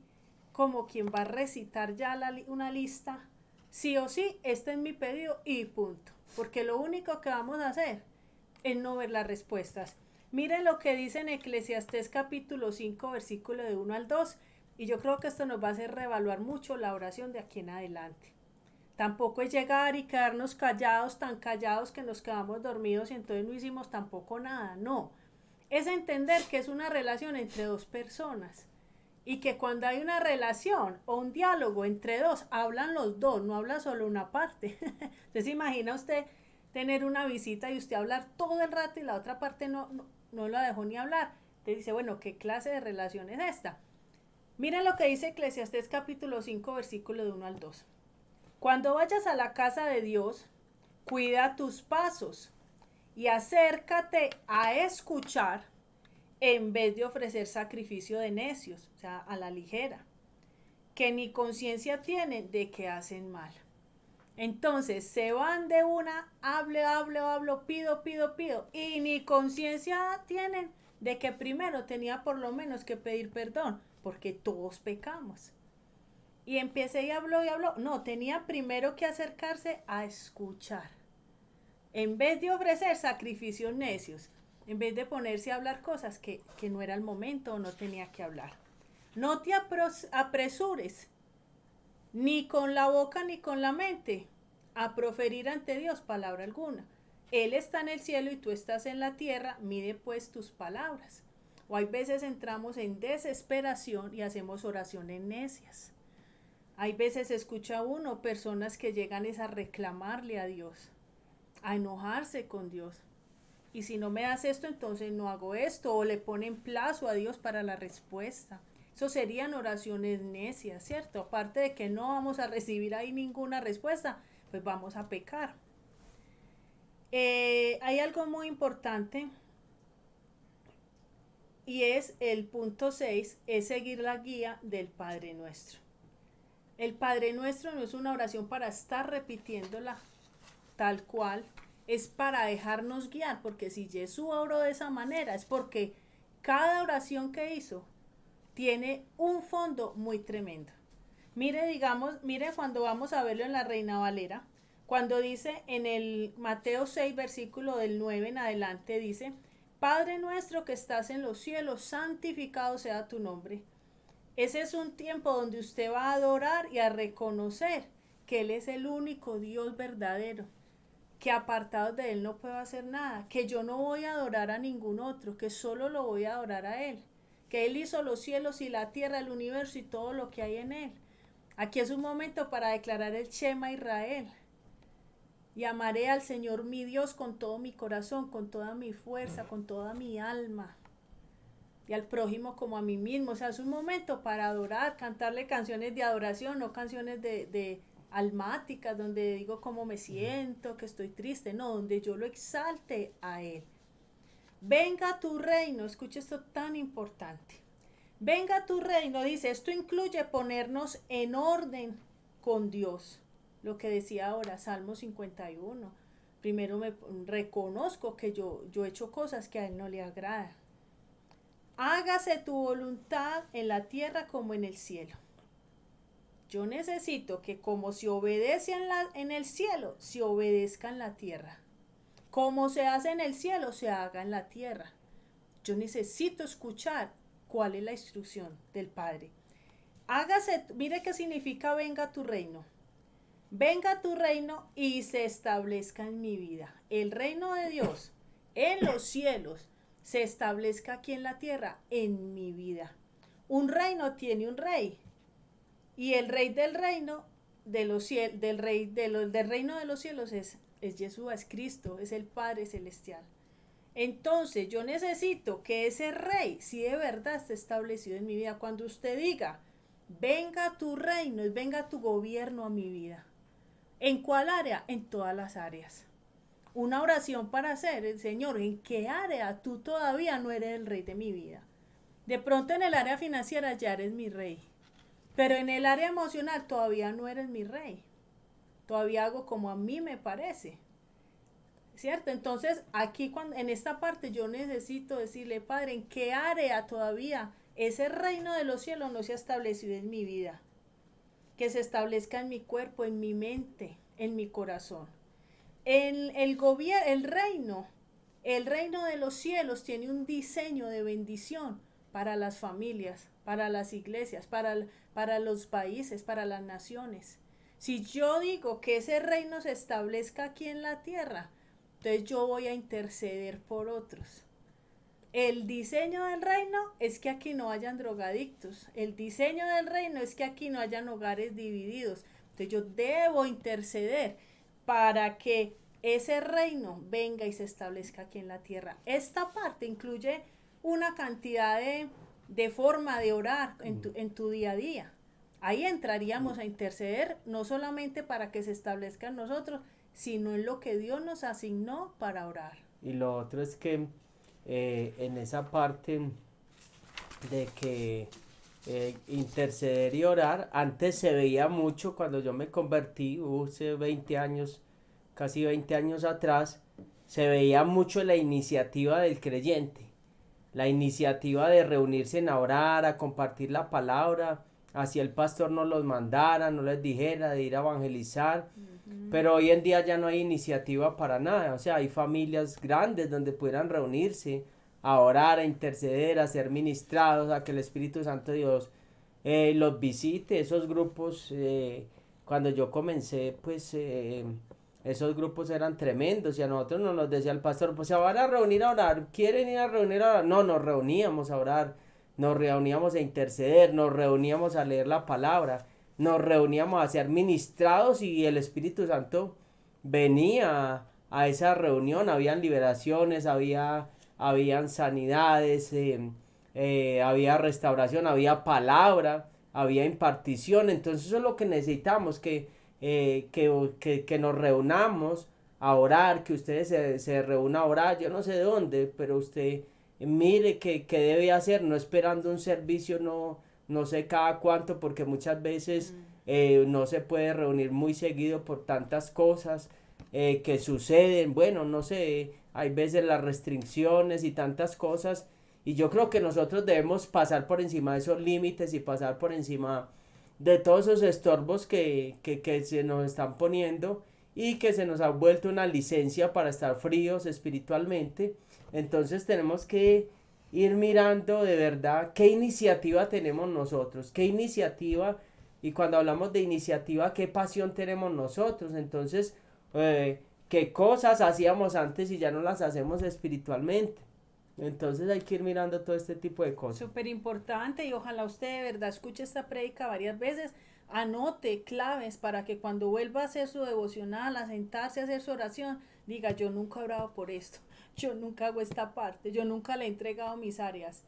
como quien va a recitar ya una lista, sí o sí, este es mi pedido y punto. Porque lo único que vamos a hacer es no ver las respuestas. Miren lo que dice en Eclesiastés capítulo 5, versículo de 1 al 2, y yo creo que esto nos va a hacer reevaluar mucho la oración de aquí en adelante. Tampoco es llegar y quedarnos callados, tan callados que nos quedamos dormidos y entonces no hicimos tampoco nada, no. Es entender que es una relación entre dos personas y que cuando hay una relación o un diálogo entre dos, hablan los dos, no habla solo una parte. Entonces imagina usted tener una visita y usted hablar todo el rato y la otra parte no la dejó ni hablar. Entonces dice, bueno, ¿qué clase de relación es esta? Miren lo que dice Eclesiastés capítulo 5, versículo de 1 al 2. Cuando vayas a la casa de Dios, cuida tus pasos y acércate a escuchar en vez de ofrecer sacrificio de necios, o sea, a la ligera, que ni conciencia tienen de que hacen mal. Entonces se van de una, hablo, pido, y ni conciencia tienen de que primero tenía por lo menos que pedir perdón, porque todos pecamos. Y empecé y habló, no, tenía primero que acercarse a escuchar, en vez de ofrecer sacrificios necios, en vez de ponerse a hablar cosas que no era el momento o no tenía que hablar. No te apresures, ni con la boca ni con la mente, a proferir ante Dios palabra alguna. Él está en el cielo y tú estás en la tierra, mide pues tus palabras. O hay veces entramos en desesperación y hacemos oraciones necias. Hay veces escucha uno personas que llegan es a reclamarle a Dios, a enojarse con Dios. Y si no me das esto, entonces no hago esto. O le ponen plazo a Dios para la respuesta. Eso serían oraciones necias, ¿cierto? Aparte de que no vamos a recibir ahí ninguna respuesta, pues vamos a pecar. Hay algo muy importante y es el punto 6, es seguir la guía del Padre Nuestro. El Padre Nuestro no es una oración para estar repitiéndola tal cual, es para dejarnos guiar, porque si Jesús oró de esa manera es porque cada oración que hizo tiene un fondo muy tremendo. Mire cuando vamos a verlo en la Reina Valera, cuando dice en el Mateo 6, versículo del 9 en adelante, dice, Padre nuestro que estás en los cielos, santificado sea tu nombre. Ese es un tiempo donde usted va a adorar y a reconocer que Él es el único Dios verdadero, que apartados de Él no puedo hacer nada, que yo no voy a adorar a ningún otro, que solo lo voy a adorar a Él, que Él hizo los cielos y la tierra, el universo y todo lo que hay en Él. Aquí es un momento para declarar el Shema Israel. Y amaré al Señor mi Dios con todo mi corazón, con toda mi fuerza, con toda mi alma. Y al prójimo como a mí mismo. O sea, es un momento para adorar, cantarle canciones de adoración, no canciones de almáticas, donde digo cómo me siento, que estoy triste. No, donde yo lo exalte a Él. Venga tu reino, escucha esto tan importante. Venga tu reino, dice, esto incluye ponernos en orden con Dios. Lo que decía ahora, Salmo 51. Primero me reconozco que yo he hecho cosas que a Él no le agradan. Hágase tu voluntad en la tierra como en el cielo. Yo necesito que como se obedece en el cielo, se obedezca en la tierra. Como se hace en el cielo, se haga en la tierra. Yo necesito escuchar cuál es la instrucción del Padre. Hágase, mire qué significa venga tu reino. Venga tu reino y se establezca en mi vida. El reino de Dios en los cielos se establezca aquí en la tierra en mi vida. Un reino tiene un rey y el rey del reino de los cielos, del reino de los cielos es Jesús, es Cristo, es el Padre celestial. Entonces yo necesito que ese rey, si de verdad está establecido en mi vida, cuando usted diga, venga tu reino y venga tu gobierno a mi vida. ¿En cuál área? En todas las áreas. Una oración para hacer, el Señor, ¿en qué área tú todavía no eres el rey de mi vida? De pronto en el área financiera ya eres mi rey, pero en el área emocional todavía no eres mi rey. Todavía hago como a mí me parece. ¿Cierto? Entonces, aquí en esta parte yo necesito decirle, Padre, ¿en qué área todavía ese reino de los cielos no se ha establecido en mi vida? Que se establezca en mi cuerpo, en mi mente, en mi corazón. El reino de los cielos tiene un diseño de bendición para las familias, para las iglesias, para los países, para las naciones. Si yo digo que ese reino se establezca aquí en la tierra, entonces yo voy a interceder por otros. El diseño del reino es que aquí no hayan drogadictos. El diseño del reino es que aquí no hayan hogares divididos. Entonces yo debo interceder para que ese reino venga y se establezca aquí en la tierra. Esta parte incluye una cantidad de forma de orar en tu día a día. Ahí entraríamos a interceder no solamente para que se establezca en nosotros, sino en lo que Dios nos asignó para orar. Y lo otro es que en esa parte de que interceder y orar, antes se veía mucho cuando yo me convertí, hace 20 años, casi 20 años atrás, se veía mucho la iniciativa del creyente, la iniciativa de reunirse en orar, a compartir la palabra, así el pastor no los mandara, no les dijera de ir a evangelizar. Pero hoy en día ya no hay iniciativa para nada, o sea, hay familias grandes donde pudieran reunirse a orar, a interceder, a ser ministrados, a que el Espíritu Santo de Dios los visite. Esos grupos, cuando yo comencé, pues esos grupos eran tremendos y a nosotros nos decía el pastor, pues se van a reunir a orar, ¿quieren ir a reunir a orar? No, nos reuníamos a orar, nos reuníamos a interceder, nos reuníamos a leer la palabra, nos reuníamos a ser ministrados y el Espíritu Santo venía a esa reunión, habían liberaciones, habían sanidades, había restauración, había palabra, había impartición. Entonces eso es lo que necesitamos, que nos reunamos a orar, que ustedes se reúnan a orar, yo no sé de dónde, pero usted mire qué debe hacer, no esperando un servicio, no sé cada cuánto, porque muchas veces no se puede reunir muy seguido por tantas cosas que suceden, bueno, no sé, hay veces las restricciones y tantas cosas, y yo creo que nosotros debemos pasar por encima de esos límites y pasar por encima de todos esos estorbos que se nos están poniendo y que se nos ha vuelto una licencia para estar fríos espiritualmente. Entonces tenemos que ir mirando de verdad qué iniciativa tenemos nosotros, qué iniciativa, y cuando hablamos de iniciativa, qué pasión tenemos nosotros. Entonces, qué cosas hacíamos antes y ya no las hacemos espiritualmente. Entonces hay que ir mirando todo este tipo de cosas. Súper importante, y ojalá usted de verdad escuche esta prédica varias veces, anote claves para que cuando vuelva a hacer su devocional, a sentarse a hacer su oración, diga, yo nunca he orado por esto, yo nunca hago esta parte, yo nunca le he entregado mis áreas.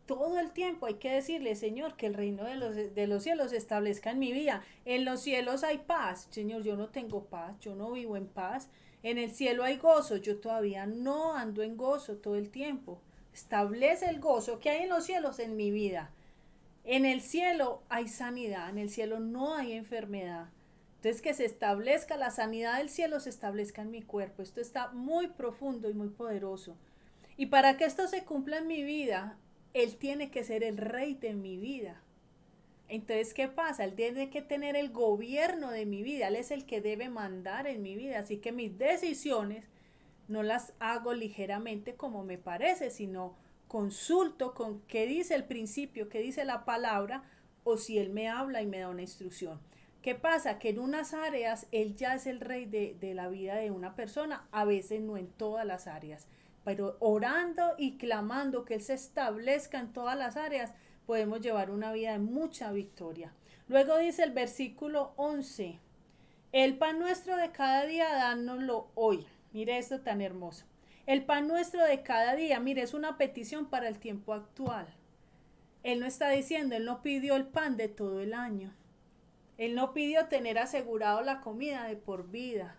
Todo el tiempo hay que decirle, Señor, que el reino de los cielos se establezca en mi vida. En los cielos hay paz. Señor, yo no tengo paz, yo no vivo en paz. En el cielo hay gozo, yo todavía no ando en gozo todo el tiempo. Establece el gozo que hay en los cielos en mi vida. En el cielo hay sanidad, en el cielo no hay enfermedad. Entonces que se establezca la sanidad del cielo, se establezca en mi cuerpo. Esto está muy profundo y muy poderoso. Y para que esto se cumpla en mi vida, Él tiene que ser el rey de mi vida. Entonces, ¿qué pasa? Él tiene que tener el gobierno de mi vida. Él es el que debe mandar en mi vida. Así que mis decisiones no las hago ligeramente como me parece, sino consulto con qué dice el principio, qué dice la palabra, o si Él me habla y me da una instrucción. ¿Qué pasa? Que en unas áreas Él ya es el rey de la vida de una persona, a veces no en todas las áreas. Pero orando y clamando que Él se establezca en todas las áreas, podemos llevar una vida de mucha victoria. Luego dice el versículo 11, el pan nuestro de cada día, dánoslo hoy. Mire esto tan hermoso. El pan nuestro de cada día, mire, es una petición para el tiempo actual. Él no está diciendo, Él no pidió el pan de todo el año. Él no pidió tener asegurado la comida de por vida.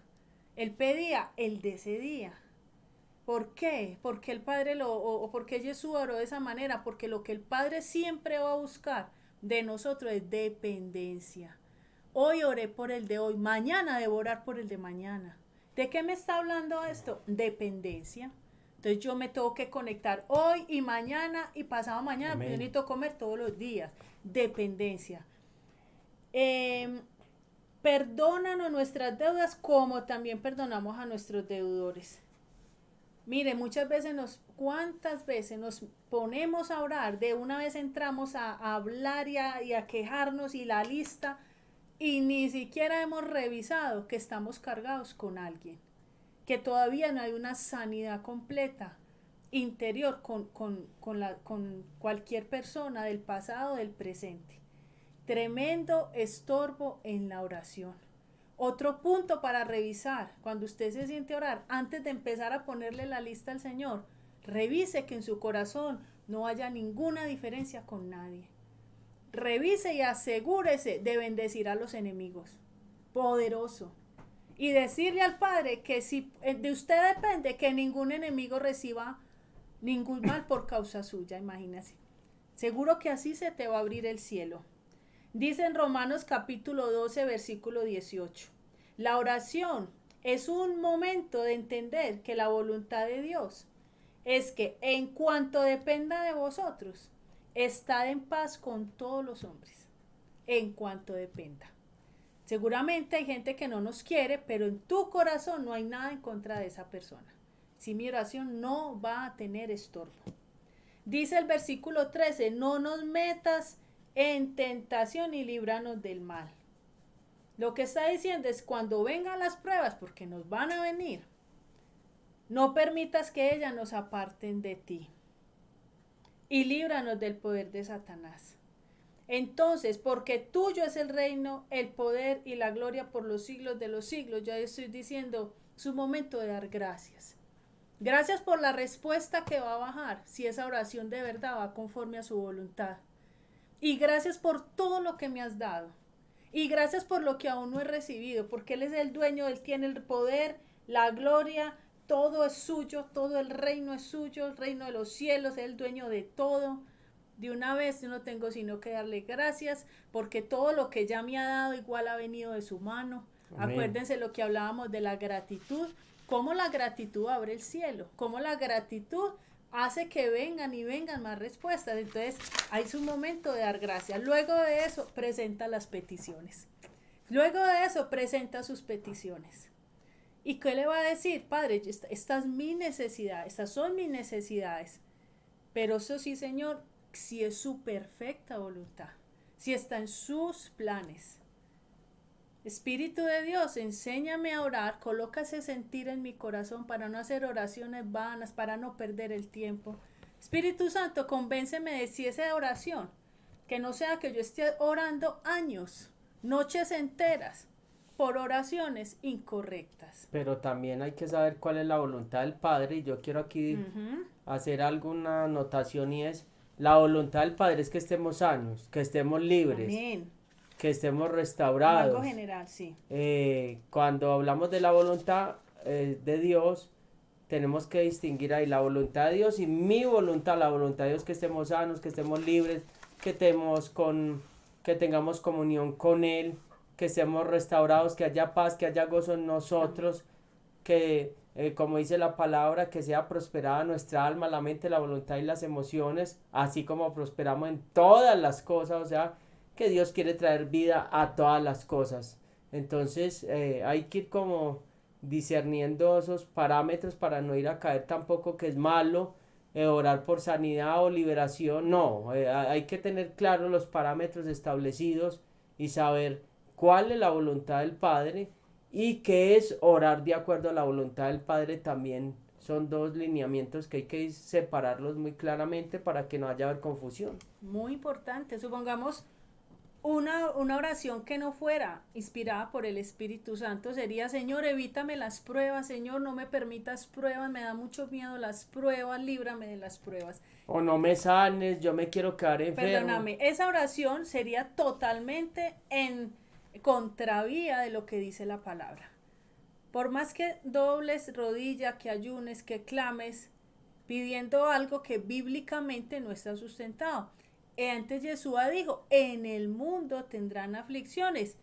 Él pedía el de ese día. ¿Por qué? Porque el Padre o porque Jesús oró de esa manera, porque lo que el Padre siempre va a buscar de nosotros es dependencia. Hoy oré por el de hoy, mañana debo orar por el de mañana. ¿De qué me está hablando esto? Dependencia. Entonces yo me tengo que conectar hoy y mañana y pasado mañana, porque yo Amén. necesito comer todos los días. Dependencia. Eh, Perdónanos nuestras deudas como también perdonamos a nuestros deudores. Mire, muchas veces ¿cuántas veces nos ponemos a orar? De una vez entramos a hablar y a quejarnos y la lista, y ni siquiera hemos revisado que estamos cargados con alguien, que todavía no hay una sanidad completa interior con cualquier persona del pasado o del presente. Tremendo estorbo en la oración. Otro punto para revisar, cuando usted se siente a orar, antes de empezar a ponerle la lista al Señor, revise que en su corazón no haya ninguna diferencia con nadie. Revise y asegúrese de bendecir a los enemigos. Poderoso. Y decirle al Padre que si de usted depende que ningún enemigo reciba ningún mal por causa suya, imagínese. Seguro que así se te va a abrir el cielo. Dice en Romanos capítulo 12, versículo 18. La oración es un momento de entender que la voluntad de Dios es que en cuanto dependa de vosotros, estad en paz con todos los hombres. En cuanto dependa. Seguramente hay gente que no nos quiere, pero en tu corazón no hay nada en contra de esa persona. Si mi oración no va a tener estorbo. Dice el versículo 13, no nos metas en tentación y líbranos del mal. Lo que está diciendo es cuando vengan las pruebas, porque nos van a venir, no permitas que ellas nos aparten de ti y líbranos del poder de Satanás. Entonces, porque tuyo es el reino, el poder y la gloria por los siglos de los siglos, ya estoy diciendo, es un momento de dar gracias. Gracias por la respuesta que va a bajar, si esa oración de verdad va conforme a su voluntad. Y gracias por todo lo que me has dado. Y gracias por lo que aún no he recibido, porque Él es el dueño, Él tiene el poder, la gloria, todo es suyo, todo el reino es suyo, el reino de los cielos, es el dueño de todo. De una vez yo no tengo sino que darle gracias, porque todo lo que ya me ha dado igual ha venido de su mano. Amén. Acuérdense lo que hablábamos de la gratitud, cómo la gratitud abre el cielo, cómo la gratitud hace que vengan y vengan más respuestas. Entonces hay su momento de dar gracias. Luego de eso presenta las peticiones. Luego de eso presenta sus peticiones. ¿Y qué le va a decir? Padre, esta es mi necesidad, estas son mis necesidades. Pero eso sí, Señor, si es su perfecta voluntad, si está en sus planes. Espíritu de Dios, enséñame a orar, coloca ese sentir en mi corazón para no hacer oraciones vanas, para no perder el tiempo. Espíritu Santo, convénceme de si esa oración, que no sea que yo esté orando años, noches enteras, por oraciones incorrectas. Pero también hay que saber cuál es la voluntad del Padre. Y yo quiero aquí hacer alguna anotación y es, la voluntad del Padre es que estemos sanos, que estemos libres, Amén. que estemos Como restaurados. algo general, sí. Cuando hablamos de la voluntad de Dios, tenemos que distinguir ahí la voluntad de Dios y mi voluntad, la voluntad de Dios, que estemos sanos, que estemos libres, que tengamos comunión con Él, que estemos restaurados, que haya paz, que haya gozo en nosotros, que como dice la palabra, que sea prosperada nuestra alma, la mente, la voluntad y las emociones, así como prosperamos en todas las cosas, o sea, que Dios quiere traer vida a todas las cosas. Entonces hay que ir como discerniendo esos parámetros para no ir a caer tampoco que es malo orar por sanidad o liberación. No, hay que tener claros los parámetros establecidos y saber cuál es la voluntad del Padre y qué es orar de acuerdo a la voluntad del Padre. También son dos lineamientos que hay que separarlos muy claramente para que no haya confusión. Muy importante. Supongamos Una oración que no fuera inspirada por el Espíritu Santo sería: Señor, evítame las pruebas, Señor, no me permitas pruebas, me da mucho miedo las pruebas, líbrame de las pruebas. O no me sanes, yo me quiero quedar enfermo. Perdóname, esa oración sería totalmente en contravía de lo que dice la palabra. Por más que dobles rodilla, que ayunes, que clames, pidiendo algo que bíblicamente no está sustentado. Antes Yeshua dijo: en el mundo tendrán aflicciones,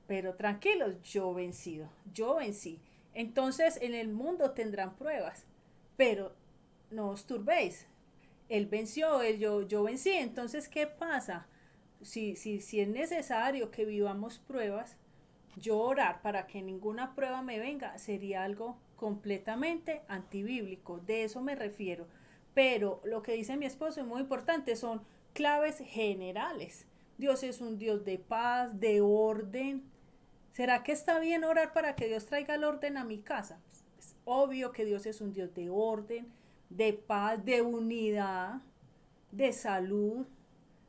pero tranquilos, yo vencí. Entonces en el mundo tendrán pruebas, pero no os turbéis. Él venció, yo vencí. Entonces, ¿qué pasa? Si es necesario que vivamos pruebas, yo orar para que ninguna prueba me venga sería algo completamente antibíblico. De eso me refiero. Pero lo que dice mi esposo es muy importante, son claves generales. Dios es un Dios de paz, de orden. ¿Será que está bien orar para que Dios traiga el orden a mi casa? Es obvio que Dios es un Dios de orden, de paz, de unidad, de salud,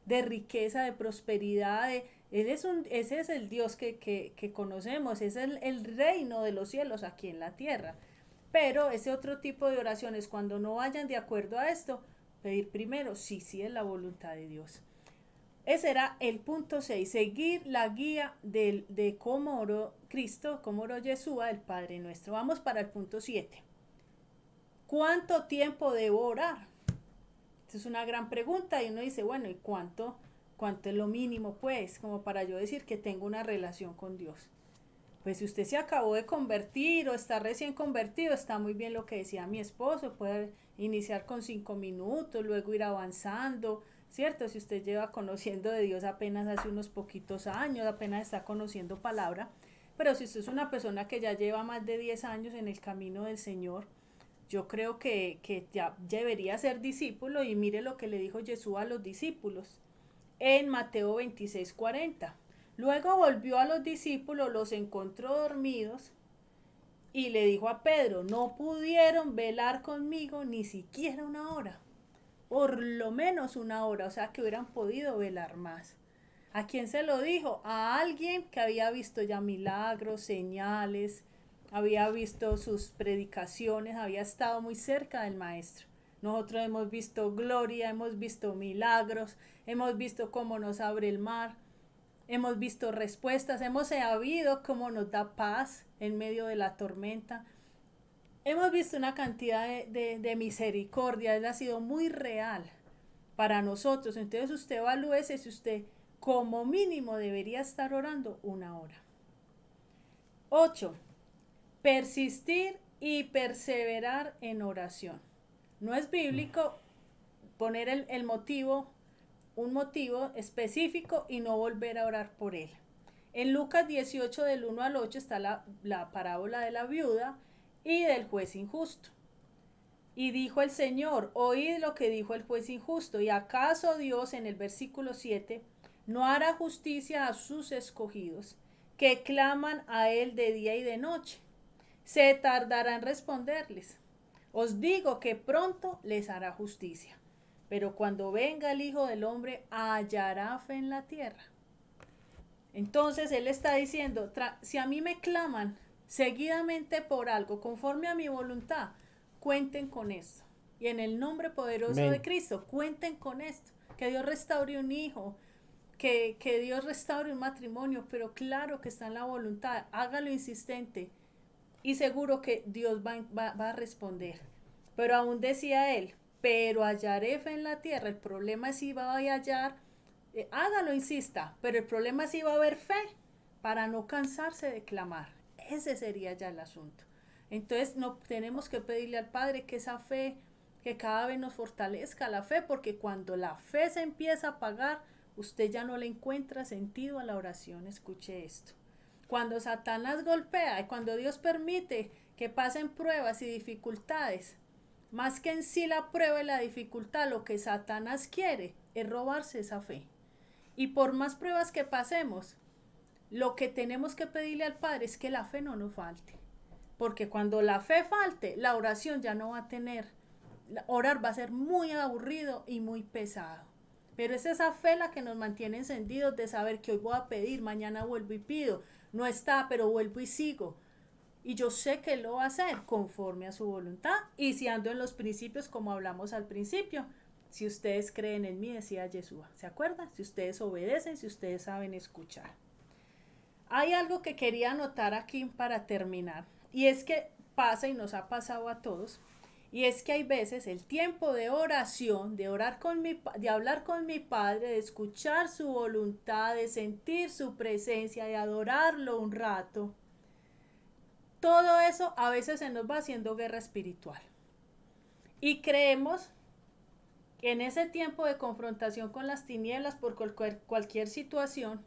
de riqueza, de prosperidad. Ese es el Dios que conocemos, es el reino de los cielos aquí en la tierra. Pero ese otro tipo de oraciones, cuando no vayan de acuerdo a esto, pedir primero sí es la voluntad de Dios. Ese era el punto 6, seguir la guía de cómo oró Cristo, cómo oró Yeshua, el Padre nuestro. Vamos para el punto 7. ¿Cuánto tiempo debo orar? Esta es una gran pregunta y uno dice, bueno, ¿y cuánto es lo mínimo, pues, como para yo decir que tengo una relación con Dios? Pues si usted se acabó de convertir o está recién convertido, está muy bien lo que decía mi esposo, puede iniciar con 5 minutos, luego ir avanzando, ¿cierto? Si usted lleva conociendo de Dios apenas hace unos poquitos años, apenas está conociendo palabra, pero si usted es una persona que ya lleva más de 10 años en el camino del Señor, yo creo que ya debería ser discípulo. Y mire lo que le dijo Jesús a los discípulos en Mateo 26:40. Luego volvió a los discípulos, los encontró dormidos y le dijo a Pedro: no pudieron velar conmigo ni siquiera una hora, por lo menos una hora, o sea que hubieran podido velar más. ¿A quién se lo dijo? A alguien que había visto ya milagros, señales, había visto sus predicaciones, había estado muy cerca del maestro. Nosotros hemos visto gloria, hemos visto milagros, hemos visto cómo nos abre el mar, hemos visto respuestas, hemos sabido cómo nos da paz en medio de la tormenta. Hemos visto una cantidad de misericordia, él ha sido muy real para nosotros. Entonces usted evalúe si usted como mínimo debería estar orando una hora. 8. Persistir y perseverar en oración. No es bíblico poner el motivo, un motivo específico y no volver a orar por él. En Lucas 18 del 1 al 8 está la parábola de la viuda y del juez injusto. Y dijo el Señor: oíd lo que dijo el juez injusto. ¿Y acaso Dios, en el versículo 7, no hará justicia a sus escogidos, que claman a Él de día y de noche? Se tardará en responderles. Os digo que pronto les hará justicia. Pero cuando venga el Hijo del Hombre, hallará fe en la tierra. Entonces Él está diciendo: si a mí me claman seguidamente por algo conforme a mi voluntad, cuenten con esto. Y en el nombre poderoso de Cristo, cuenten con esto. Que Dios restaure un hijo, que Dios restaure un matrimonio, pero claro que está en la voluntad. Hágalo insistente y seguro que Dios va a responder. Pero aún decía él: pero hallaré fe en la tierra. El problema es si va a hallar, hágalo, insista, pero el problema es si va a haber fe para no cansarse de clamar. Ese sería ya el asunto. Entonces no tenemos que pedirle al Padre que esa fe, que cada vez nos fortalezca la fe, porque cuando la fe se empieza a apagar, usted ya no le encuentra sentido a la oración. Escuche esto: cuando Satanás golpea y cuando Dios permite que pasen pruebas y dificultades, más que en sí la prueba y la dificultad, lo que Satanás quiere es robarse esa fe. Y por más pruebas que pasemos, lo que tenemos que pedirle al Padre es que la fe no nos falte. Porque cuando la fe falte, la oración ya no va a tener, orar va a ser muy aburrido y muy pesado. pero es esa fe la que nos mantiene encendidos de saber que hoy voy a pedir, mañana vuelvo y pido, no está, pero vuelvo y sigo. Y yo sé que Él lo va a hacer conforme a su voluntad y si ando en los principios como hablamos al principio. Si ustedes creen en mí, decía Yeshua, ¿se acuerdan? Si ustedes obedecen, si ustedes saben escuchar. Hay algo que quería anotar aquí para terminar, y es que pasa y nos ha pasado a todos, y es que hay veces el tiempo de oración, de orar de hablar con mi Padre, de escuchar su voluntad, de sentir su presencia, de adorarlo un rato, todo eso a veces se nos va haciendo guerra espiritual. Y creemos que en ese tiempo de confrontación con las tinieblas por cualquier situación,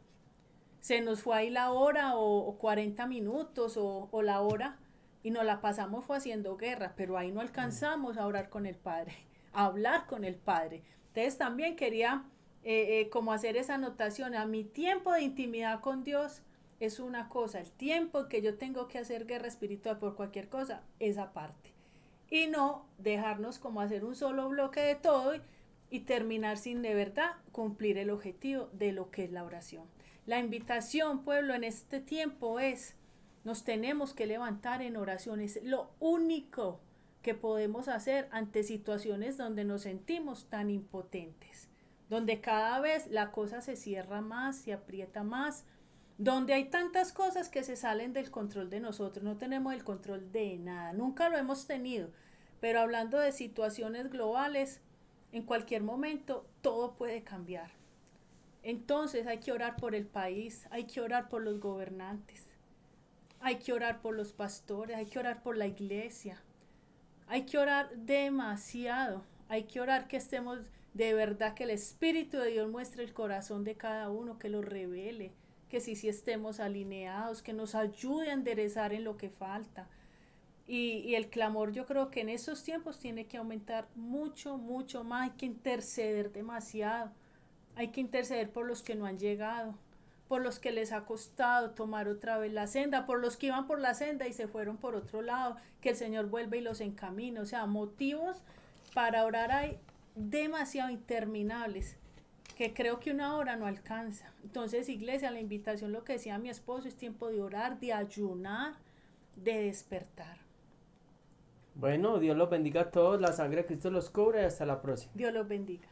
se nos fue ahí la hora o 40 minutos o la hora y nos la pasamos fue haciendo guerra, pero ahí no alcanzamos a orar con el Padre, a hablar con el Padre. Entonces también quería como hacer esa anotación, a mi tiempo de intimidad con Dios es una cosa, el tiempo que yo tengo que hacer guerra espiritual por cualquier cosa es aparte. Y no dejarnos como hacer un solo bloque de todo y terminar sin de verdad cumplir el objetivo de lo que es la oración. La invitación, pueblo, en este tiempo es, nos tenemos que levantar en oración, es lo único que podemos hacer ante situaciones donde nos sentimos tan impotentes, donde cada vez la cosa se cierra más, se aprieta más, donde hay tantas cosas que se salen del control de nosotros, no tenemos el control de nada, nunca lo hemos tenido, pero hablando de situaciones globales, en cualquier momento todo puede cambiar. Entonces hay que orar por el país, hay que orar por los gobernantes, hay que orar por los pastores, hay que orar por la iglesia, hay que orar demasiado, hay que orar que estemos de verdad, que el Espíritu de Dios muestre el corazón de cada uno, que lo revele, que sí estemos alineados, que nos ayude a enderezar en lo que falta. Y el clamor yo creo que en estos tiempos tiene que aumentar mucho, mucho más, hay que interceder demasiado. Hay que interceder por los que no han llegado, por los que les ha costado tomar otra vez la senda, por los que iban por la senda y se fueron por otro lado, que el Señor vuelve y los encamine. O sea, motivos para orar hay demasiado interminables, que creo que una hora no alcanza. Entonces, iglesia, la invitación, lo que decía mi esposo, es tiempo de orar, de ayunar, de despertar. Bueno, Dios los bendiga a todos, la sangre de Cristo los cubre y hasta la próxima. Dios los bendiga.